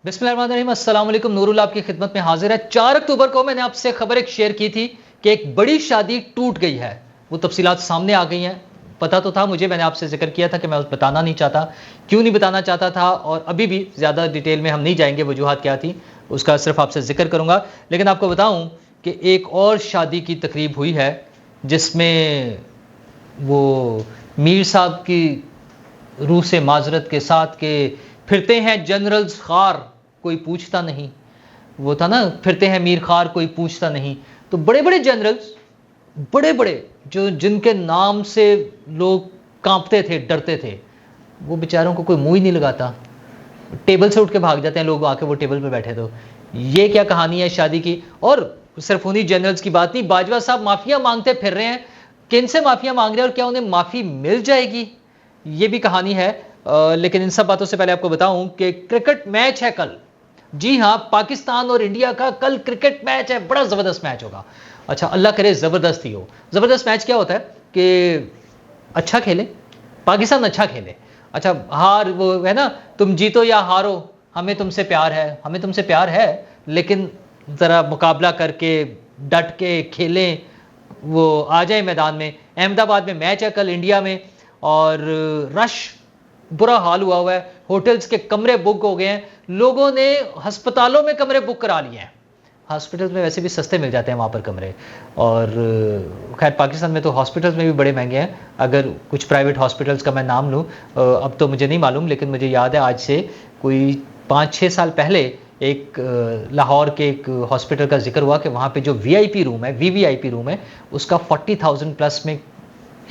बिस्मिल्लाहिर्रहमानिर्रहीम, अस्सलाम वालेकुम। नूरुल आपकी खिदमत में हाजिर है। 4 अक्टूबर को मैंने आपसे खबर एक शेयर की थी कि एक बड़ी शादी टूट गई है। वो तफसीलात सामने आ गई हैं। पता तो था मुझे, मैंने आपसे जिक्र किया था कि मैं बताना नहीं चाहता। क्यों नहीं बताना चाहता था और अभी भी ज़्यादा डिटेल में हम नहीं जाएंगे, वजूहात क्या थी उसका सिर्फ आपसे जिक्र करूँगा। लेकिन आपको बताऊँ कि एक और शादी की तकरीब हुई है जिसमें वो मीर साहब की रूह से माजरत के साथ के फिरते हैं जनरल्स खार, कोई पूछता नहीं। वो था ना, फिरते हैं मीर खार, कोई पूछता नहीं। तो बड़े बड़े जनरल्स, बड़े बड़े जो जिनके नाम से लोग कांपते थे, डरते थे, वो बेचारों को कोई मुंह ही नहीं लगाता। टेबल से उठ के भाग जाते हैं लोग आके, वो टेबल पे बैठे। तो ये क्या कहानी है शादी की। और सिर्फ उन्हीं जनरल्स की बात नहीं, बाजवा साहब माफिया मांगते फिर रहे हैं। किन से माफिया मांग रहे हैं और क्या उन्हें माफी मिल जाएगी, ये भी कहानी है। लेकिन इन सब बातों से पहले आपको बताऊं कि क्रिकेट मैच है कल। जी हां, पाकिस्तान और इंडिया का कल क्रिकेट मैच है। बड़ा जबरदस्त मैच होगा। अच्छा, अल्लाह करे जबरदस्त ही हो। जबरदस्त मैच क्या होता है कि अच्छा खेले, पाकिस्तान अच्छा खेले। अच्छा, हार वो है ना, तुम जीतो या हारो, हमें तुमसे प्यार है, हमें तुमसे प्यार है, लेकिन जरा मुकाबला करके डट के खेलें, वो आ जाए मैदान में। अहमदाबाद में मैच है कल इंडिया में, और रश बुरा हाल हुआ है। होटल्स के कमरे बुक हो गए हैं। लोगों ने अस्पतालों में कमरे बुक करा लिए हैं। हॉस्पिटल्स में वैसे भी सस्ते मिल जाते हैं वहाँ पर कमरे। और खैर पाकिस्तान में तो हॉस्पिटल्स में भी बड़े महंगे हैं। अगर कुछ प्राइवेट हॉस्पिटल्स का मैं नाम लूँ, अब तो मुझे नहीं मालूम, लेकिन मुझे याद है आज से कोई 5-6 साल पहले एक लाहौर के एक हॉस्पिटल का जिक्र हुआ कि वहाँ पे जो वीआईपी रूम है, वीवीआईपी रूम है, उसका 40,000 प्लस में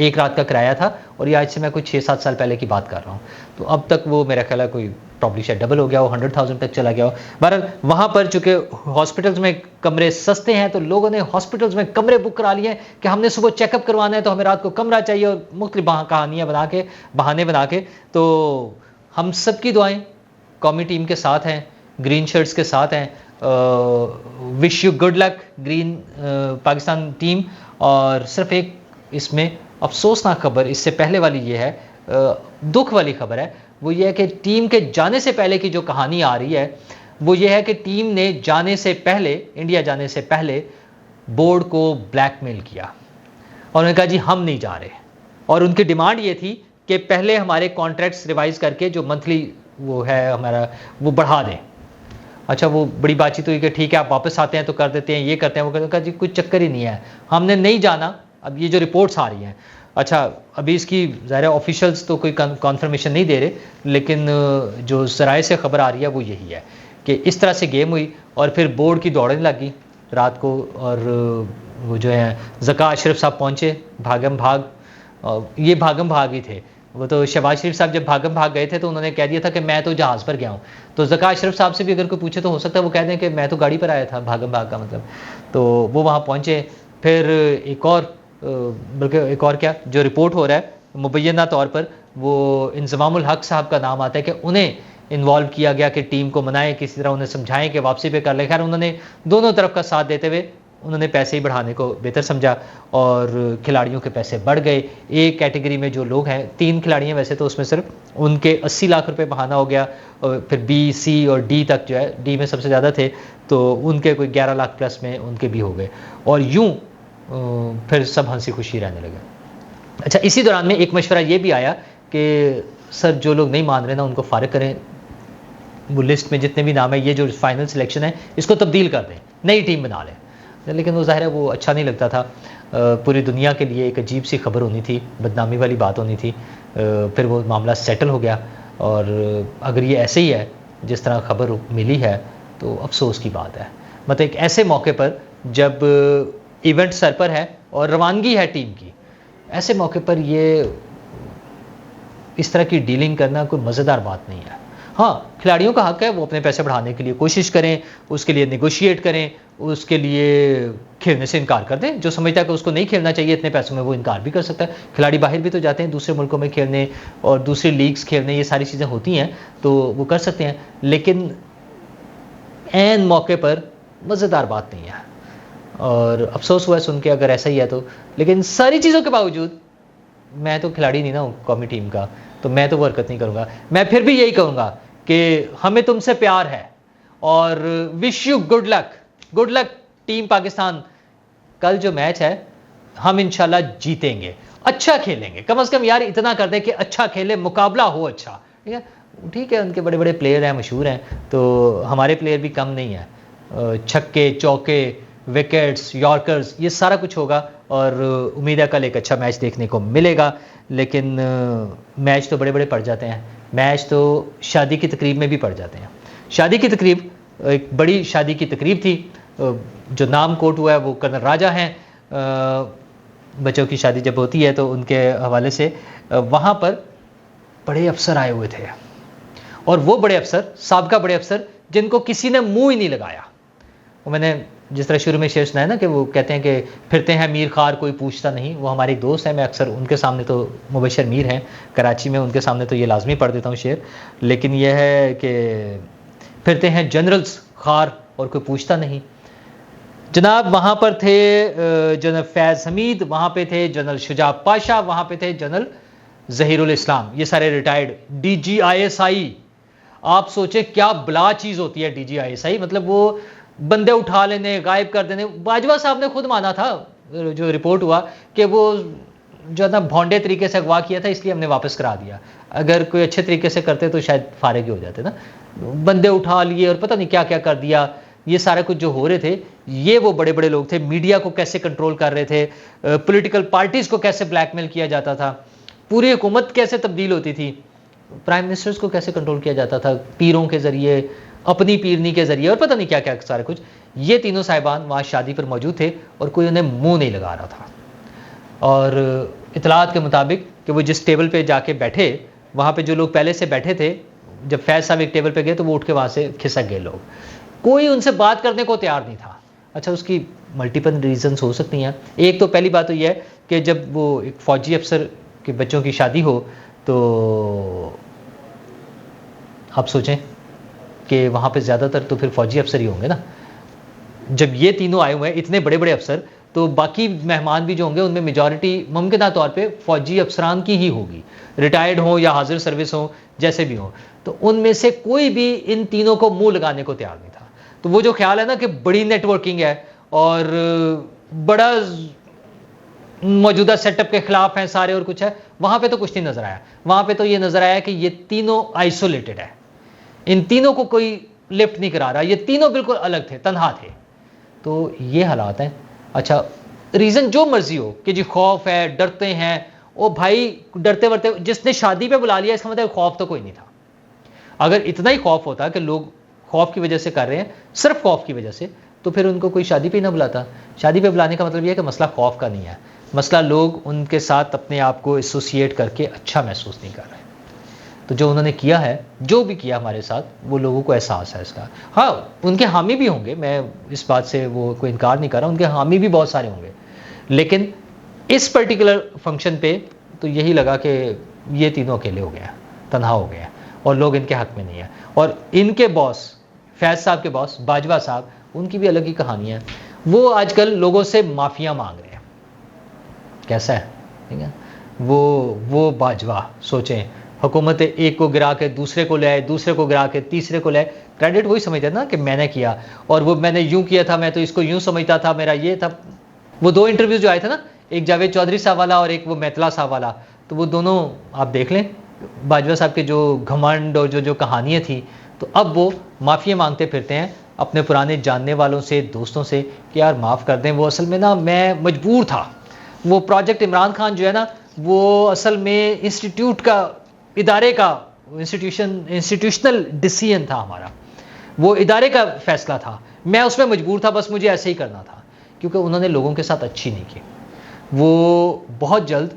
एक रात का किराया था। और ये आज से मैं कोई 6-7 साल पहले की बात कर रहा हूँ। तो अब तक वो मेरा ख्याल है कोई प्रॉब्ली शायद डबल हो गया हो, 100,000 तक चला गया हो। बहरहाल वहाँ पर चूंकि हॉस्पिटल्स में कमरे सस्ते हैं, तो लोगों ने हॉस्पिटल्स में कमरे बुक करा लिए हैं कि हमने सुबह चेकअप करवाना है तो हमें रात को कमरा चाहिए, और मुख्तलिफ कहानियाँ बना के, बहाने बना के। तो हम सब की दुआएँ कौमी टीम के साथ हैं, ग्रीन शर्ट्स के साथ हैं। Wish you good luck green Pakistan team. और सिर्फ एक इसमें अफसोसनाक खबर इससे पहले वाली ये है, दुख वाली खबर है। वो ये है कि टीम के जाने से पहले की जो कहानी आ रही है वो ये है कि टीम ने जाने से पहले, इंडिया जाने से पहले बोर्ड को ब्लैकमेल किया और उन्होंने कहा जी हम नहीं जा रहे। और उनकी डिमांड ये थी कि पहले हमारे कॉन्ट्रैक्ट्स रिवाइज करके जो मंथली वो है हमारा, वो बढ़ा दें। अच्छा, वो बड़ी बातचीत हुई कि ठीक है आप वापस आते हैं तो कर देते हैं, ये करते हैं, वो करते हैं। जी कोई चक्कर ही नहीं है, हमने नहीं जाना। अब ये जो रिपोर्ट्स आ रही हैं, अच्छा अभी इसकी ज़ाहिर ऑफिशियल्स तो कोई कॉन्फर्मेशन नहीं दे रहे, लेकिन जो ज़राए से खबर आ रही है वो यही है कि इस तरह से गेम हुई और फिर बोर्ड की दौड़ने लगी रात को। और वो जो है ज़का अशरफ साहब पहुँचे भागम भाग, ये भागम भाग ही थे। वो तो शहबाज शरीफ साहब जब भागम भाग गए थे तो उन्होंने कह दिया था कि मैं तो जहाज़ पर गया हूँ। तो ज़का अशरफ साहब से भी अगर कोई पूछे तो हो सकता है वो कह दें कि मैं तो गाड़ी पर आया था, भागम भाग का मतलब। तो वो वहाँ पहुँचे। फिर एक और, बल्कि एक और क्या, जो रिपोर्ट हो रहा है मुबैना तौर पर वो इंज़मामुल हक साहब का नाम आता है कि उन्हें इन्वॉल्व किया गया कि टीम को मनाएं, किसी तरह उन्हें समझाएं कि वापसी पे कर ले। खैर उन्होंने दोनों तरफ का साथ देते हुए उन्होंने पैसे ही बढ़ाने को बेहतर समझा और खिलाड़ियों के पैसे बढ़ गए। एक कैटेगरी में जो लोग हैं, 3 खिलाड़ी हैं वैसे तो, उसमें सिर्फ उनके 80 लाख रुपए बहाना हो गया। और फिर बी, सी और डी तक जो है, डी में सबसे ज़्यादा थे तो उनके कोई 11 लाख प्लस में उनके भी हो गए। और यूँ फिर सब हंसी खुशी रहने लगे। अच्छा, इसी दौरान में एक मशवरा ये भी आया कि सर जो लोग नहीं मान रहे ना उनको फारिग करें, वो लिस्ट में जितने भी नाम है, ये जो फाइनल सिलेक्शन है इसको तब्दील कर दें, नई टीम बना लें। लेकिन वो ज़ाहिर है वो अच्छा नहीं लगता था। पूरी दुनिया के लिए एक अजीब सी खबर होनी थी, बदनामी वाली बात होनी थी। फिर वो मामला सेटल हो गया। और अगर ये ऐसे ही है जिस तरह खबर मिली है तो अफसोस की बात है। मतलब एक ऐसे मौके पर जब इवेंट सर पर है और रवानगी है टीम की, ऐसे मौके पर ये इस तरह की डीलिंग करना कोई मज़ेदार बात नहीं है। हाँ, खिलाड़ियों का हक है वो अपने पैसे बढ़ाने के लिए कोशिश करें, उसके लिए नेगोशिएट करें, उसके लिए खेलने से इनकार कर दें। जो समझता है कि उसको नहीं खेलना चाहिए इतने पैसों में, वो इनकार भी कर सकता है। खिलाड़ी बाहर भी तो जाते हैं दूसरे मुल्कों में खेलने और दूसरी लीग्स खेलने, ये सारी चीज़ें होती हैं तो वो कर सकते हैं। लेकिन ऐन मौके पर मज़ेदार बात नहीं है और अफसोस हुआ है सुन के अगर ऐसा ही है तो। लेकिन सारी चीज़ों के बावजूद मैं तो खिलाड़ी नहीं ना हूँ कौमी टीम का, तो मैं तो वो हरकत नहीं करूँगा। मैं फिर भी यही कहूँगा कि हमें तुमसे प्यार है, और wish you good luck team Pakistan. कल जो मैच है हम इंशाल्लाह जीतेंगे, अच्छा खेलेंगे, कम से कम यार इतना कर दें कि अच्छा खेले, मुकाबला हो अच्छा। ठीक है, उनके बड़े बड़े प्लेयर हैं, मशहूर हैं, तो हमारे प्लेयर भी कम नहीं है। छक्के चौके, विकेट्स, यॉर्कर्स, ये सारा कुछ होगा और उम्मीद है कल एक अच्छा मैच देखने को मिलेगा। लेकिन मैच तो बड़े बड़े पड़ जाते हैं, मैच तो शादी की तकरीब में भी पड़ जाते हैं। शादी की तकरीब, एक बड़ी शादी की तकरीब थी, जो नाम कोट हुआ है वो कर्नल राजा हैं। बच्चों की शादी जब होती है तो उनके हवाले से वहाँ पर बड़े अफसर आए हुए थे, और वो बड़े अफसर, साबका बड़े अफसर, जिनको किसी ने मुंह ही नहीं लगाया। वो मैंने जिस तरह शुरू में शेर सुनाया ना कि वो कहते हैं कि फिरते हैं मीर खार कोई पूछता नहीं, वो हमारे एक दोस्त हैं, मैं अक्सर उनके सामने, तो मुबशर मीर हैं कराची में, उनके सामने तो ये लाजमी पढ़ देता हूँ शेर। लेकिन यह है कि फिरते हैं जनरल्स खार और कोई पूछता नहीं। जनाब वहाँ पर थे जनरल फैज़ हमीद, वहाँ पे थे जनरल शुजा पाशा, वहाँ पे थे जनरल ज़हीरुल इस्लाम, ये सारे रिटायर्ड DGISI। आप सोचें क्या बला चीज़ होती है DGISI, मतलब वो बंदे उठा लेने, गायब कर देने। बाजवा साहब ने खुद माना था, जो रिपोर्ट हुआ, कि वो जो ना भोंडे तरीके से अगवा किया था, इसलिए हमने वापस करा दिया। अगर कोई अच्छे तरीके से करते तो शायद फारिग ही हो जाते ना। बंदे उठा लिए और पता नहीं क्या क्या कर दिया। ये सारा कुछ जो हो रहे थे, ये वो बड़े बड़े लोग थे। मीडिया को कैसे कंट्रोल कर रहे थे, पॉलिटिकल पार्टीज को कैसे ब्लैकमेल किया जाता था, पूरी हुकूमत कैसे तब्दील होती थी, प्राइम मिनिस्टर्स को कैसे कंट्रोल किया जाता था, पीरों के जरिए, अपनी पीरनी के जरिए, और पता नहीं क्या क्या सारा कुछ। ये तीनों साहिबान वहाँ शादी पर मौजूद थे और कोई उन्हें मुंह नहीं लगा रहा था। और इतलात के मुताबिक कि वो जिस टेबल पे जाके बैठे, वहाँ पे जो लोग पहले से बैठे थे, जब फैज़ साहब एक टेबल पे गए तो वो उठ के वहाँ से खिसक गए लोग। कोई उनसे बात करने को तैयार नहीं था। अच्छा, उसकी मल्टीपल रीजंस हो सकती हैं। एक तो पहली बात तो यह है कि जब वो एक फ़ौजी अफसर के बच्चों की शादी हो तो आप सोचें कि वहाँ पे ज़्यादातर तो फिर फ़ौजी अफसर ही होंगे ना। जब ये तीनों आए हुए हैं, इतने बड़े बड़े अफसर, तो बाकी मेहमान भी जो होंगे उनमें मेजॉरिटी मुमकिन तौर पे फ़ौजी अफसरान की ही होगी, रिटायर्ड हो या हाजिर सर्विस हो, जैसे भी हो। तो उनमें से कोई भी इन तीनों को मुंह लगाने को तैयार नहीं था। तो वो जो ख्याल है ना कि बड़ी नेटवर्किंग है और बड़ा मौजूदा सेटअप के खिलाफ हैं सारे और कुछ है, वहाँ पे तो कुछ नहीं नज़र आया। वहाँ पे तो ये नज़र आया कि ये तीनों आइसोलेटेड है, इन तीनों को कोई लिफ्ट नहीं करा रहा, ये तीनों बिल्कुल अलग थे, तन्हा थे। तो ये हालात हैं। अच्छा, रीज़न जो मर्जी हो कि जी खौफ है, डरते हैं, ओ भाई डरते वरते, जिसने शादी पे बुला लिया इसका मतलब खौफ तो कोई नहीं था। अगर इतना ही खौफ होता कि लोग खौफ की वजह से कर रहे हैं, सिर्फ खौफ की वजह से, तो फिर उनको कोई शादी पे ना बुलाता। शादी पे बुलाने का मतलब यह है कि मसला खौफ का नहीं है, मसला लोग उनके साथ अपने आप को एसोसिएट करके अच्छा महसूस नहीं कर रहे। तो जो उन्होंने किया है, जो भी किया हमारे साथ, वो लोगों को एहसास है इसका। हाँ, उनके हामी भी होंगे, मैं इस बात से वो कोई इनकार नहीं कर रहा, उनके हामी भी बहुत सारे होंगे, लेकिन इस पर्टिकुलर फंक्शन पे तो यही लगा कि ये तीनों अकेले हो गए हैं, तन्हा हो गए हैं और लोग इनके हक में नहीं है। और इनके बॉस, फैज़ साहब के बॉस बाजवा साहब, उनकी भी अलग ही कहानी है। वो आजकल लोगों से माफिया मांग रहे हैं। कैसा है, ठीक है, वो बाजवा सोचें, हुकूमत एक को गिरा के दूसरे को ले आए, दूसरे को गिरा के तीसरे को ले आए। क्रेडिट वही समझते ना कि मैंने किया, और वो मैंने यूं किया था, मैं तो इसको यूं समझता था, मेरा ये था। वो दो इंटरव्यू जो आए थे ना, एक जावेद चौधरी साहब वाला और एक वो मैतला साहब वाला, तो वो दोनों आप देख लें, बाजवा साहब के जो घमंड और जो कहानियाँ थी, तो अब वो माफ़िया मांगते फिरते हैं अपने पुराने जानने वालों से, दोस्तों से कि यार माफ़ कर दें, वो असल में ना मैं मजबूर था। वो प्रोजेक्ट इमरान खान जो है ना, वो असल में इंस्टीट्यूट का, इदारे का, इंस्टीट्यूशनल डिसीजन था हमारा, वो इदारे का फैसला था, मैं उसमें मजबूर था, बस मुझे ऐसे ही करना था। क्योंकि उन्होंने लोगों के साथ अच्छी नहीं की। वो बहुत जल्द,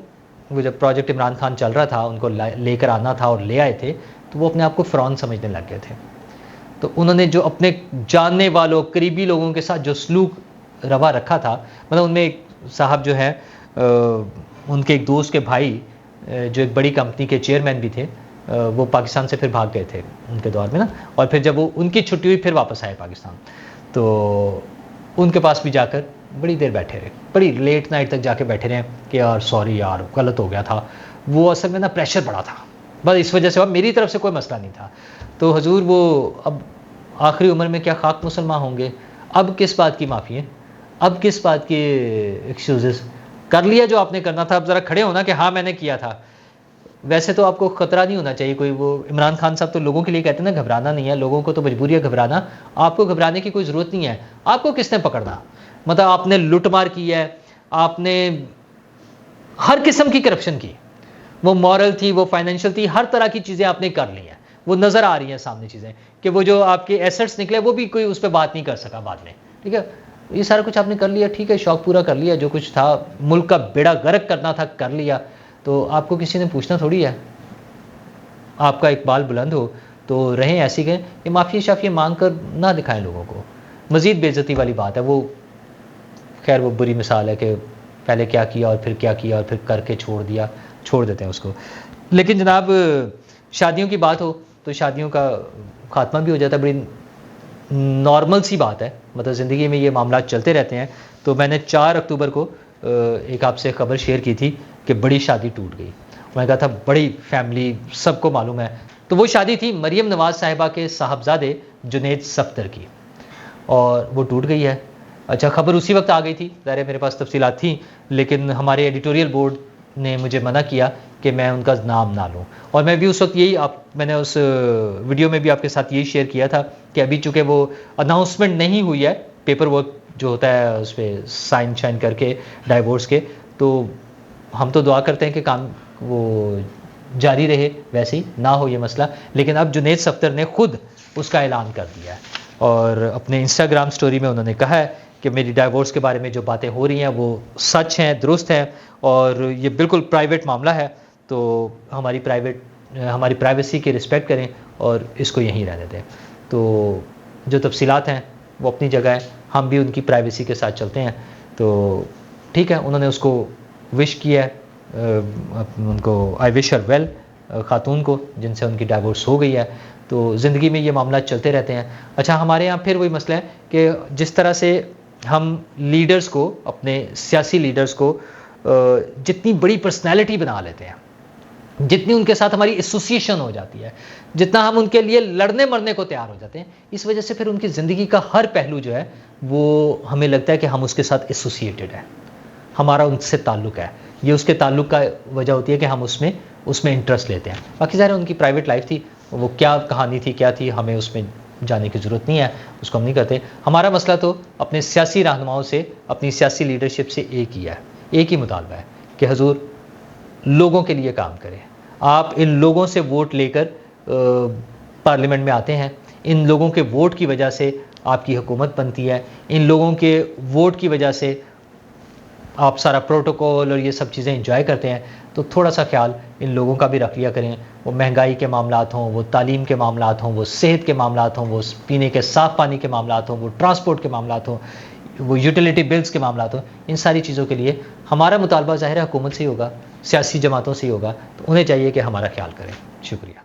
वो जब प्रोजेक्ट इमरान खान चल रहा था, उनको लेकर आना था और ले आए थे, तो वो अपने आप को फ़िरौन समझने लग गए थे। तो उन्होंने जो अपने जानने वालों, करीबी लोगों के साथ जो सलूक रवा रखा था, मतलब उनमें एक साहब जो है, उनके एक दोस्त के भाई जो एक बड़ी कंपनी के चेयरमैन भी थे, वो पाकिस्तान से फिर भाग गए थे उनके दौर में ना, और फिर जब वो उनकी छुट्टी हुई फिर वापस आए पाकिस्तान, तो उनके पास भी जाकर बड़ी देर बैठे रहे, बड़ी लेट नाइट तक जाके बैठे रहे कि यार सॉरी यार गलत हो गया था। वो असल में ना प्रेशर बड़ा था, बस इस वजह से, अब मेरी तरफ से कोई मसला नहीं था। तो हजूर वो अब आखिरी उम्र में क्या खाक मुसलमान होंगे? अब किस बात की माफ़ी है? अब किस बात की एक्सक्यूज़ेज़? कर लिया जो आपने करना था, अब ज़रा खड़े होना कि हाँ मैंने किया था। वैसे तो आपको ख़तरा नहीं होना चाहिए कोई, वो इमरान खान साहब तो लोगों के लिए कहते हैं ना घबराना नहीं है, लोगों को तो मजबूरी है घबराना, आपको घबराने की कोई ज़रूरत नहीं है। आपको किसने पकड़ना? मतलब आपने लूट-मार की है, आपने हर किस्म की करप्शन की, वो मॉरल थी, वो फाइनेंशियल थी, हर तरह की चीज़ें आपने कर ली हैं। वो नज़र आ रही हैं सामने चीज़ें कि वो जो आपके एसेट्स निकले वो भी कोई उस पे बात नहीं कर सका बाद में, ठीक है? ये सारा कुछ आपने कर लिया, ठीक है, शौक पूरा कर लिया, जो कुछ था, मुल्क का बेड़ा गर्क करना था कर लिया, तो आपको किसी ने पूछना थोड़ी है। आपका इकबाल बुलंद हो तो रहें ऐसी गए, ये माफ़ी-शाफ़ी माँग कर ना दिखाएँ लोगों को। मज़ीद बेइज़्ज़ती वाली बात है वो, खैर वो बुरी मिसाल है कि पहले क्या किया और फिर क्या किया और फिर करके छोड़ दिया, छोड़ देते हैं उसको। लेकिन जनाब शादियों की बात हो तो शादियों का ख़ात्मा भी हो जाता है, बड़ी नॉर्मल सी बात है, मतलब ज़िंदगी में ये मामलात चलते रहते हैं। तो मैंने 4 अक्टूबर को एक आपसे ख़बर शेयर की थी कि बड़ी शादी टूट गई। मैंने कहा था बड़ी फैमिली, सबको मालूम है। तो वो शादी थी मरियम नवाज़ साहिबा के साहबज़ादे जुनैद सफ़दर की, और वो टूट गई है। अच्छा, खबर उसी वक्त आ गई थी, ज़ाहिर है मेरे पास तफ़सीलात थी, लेकिन हमारे एडिटोरियल बोर्ड ने मुझे मना किया कि मैं उनका नाम ना लूँ। और मैं भी उस वक्त मैंने उस वीडियो में भी आपके साथ यही शेयर किया था कि अभी चूँकि वो अनाउंसमेंट नहीं हुई है, पेपर वर्क जो होता है उस पर साइन शाइन करके डाइवोर्स के, तो हम तो दुआ करते हैं कि काम वो जारी रहे, वैसे ही ना हो ये मसला। लेकिन अब जुनैद सफ़दर ने खुद उसका ऐलान कर दिया है और अपने इंस्टाग्राम स्टोरी में उन्होंने कहा है कि मेरी डाइवोर्स के बारे में जो बातें हो रही हैं वो सच हैं, दुरुस्त हैं, और ये बिल्कुल प्राइवेट मामला है, तो हमारी प्राइवेसी की रिस्पेक्ट करें और इसको यहीं रहने दें। तो जो तफसीलात हैं वो अपनी जगह है, हम भी उनकी प्राइवेसी के साथ चलते हैं, तो ठीक है। उन्होंने उसको विश किया है, उनको आई विश हर वेल, ख़ातून को जिनसे उनकी डाइवोर्स हो गई है। तो ज़िंदगी में ये मामला चलते रहते हैं। अच्छा, हमारे यहाँ फिर वही मसला है कि जिस तरह से हम लीडर्स को, अपने सियासी लीडर्स को जितनी बड़ी पर्सनैलिटी बना लेते हैं, जितनी उनके साथ हमारी एसोसिएशन हो जाती है, जितना हम उनके लिए लड़ने मरने को तैयार हो जाते हैं, इस वजह से फिर उनकी ज़िंदगी का हर पहलू जो है वो हमें लगता है कि हम उसके साथ एसोसिएटेड है, हमारा उनसे ताल्लुक़ है। ये उसके ताल्लुक़ का वजह होती है कि हम उसमें इंटरेस्ट लेते हैं। बाकी ज़ाहिर है उनकी प्राइवेट लाइफ थी, वो क्या कहानी थी, क्या थी, हमें उसमें जाने की ज़रूरत नहीं है, उसको हम नहीं करते। हमारा मसला तो अपने सियासी रहनुमाओं से, अपनी सियासी लीडरशिप से एक ही है, एक ही मुतालबा है कि हुजूर लोगों के लिए काम करें। आप इन लोगों से वोट लेकर पार्लियामेंट में आते हैं, इन लोगों के वोट की वजह से आपकी हुकूमत बनती है, इन लोगों के वोट की वजह से आप सारा प्रोटोकॉल और ये सब चीज़ें एंजॉय करते हैं। तो थोड़ा सा ख्याल इन लोगों का भी रख लिया करें। वो महंगाई के मामलात हों, वो तालीम के मामलात हों, वो सेहत के मामलात हों, वो पीने के साफ़ पानी के मामलात हों, वो ट्रांसपोर्ट के मामलात हों, वो यूटिलिटी बिल्स के मामलात हों, इन सारी चीज़ों के लिए हमारा मुतालबा ज़ाहिर है हुकूमत से ही होगा, सियासी जमातों से ही होगा, तो उन्हें चाहिए कि हमारा ख्याल करें। शुक्रिया।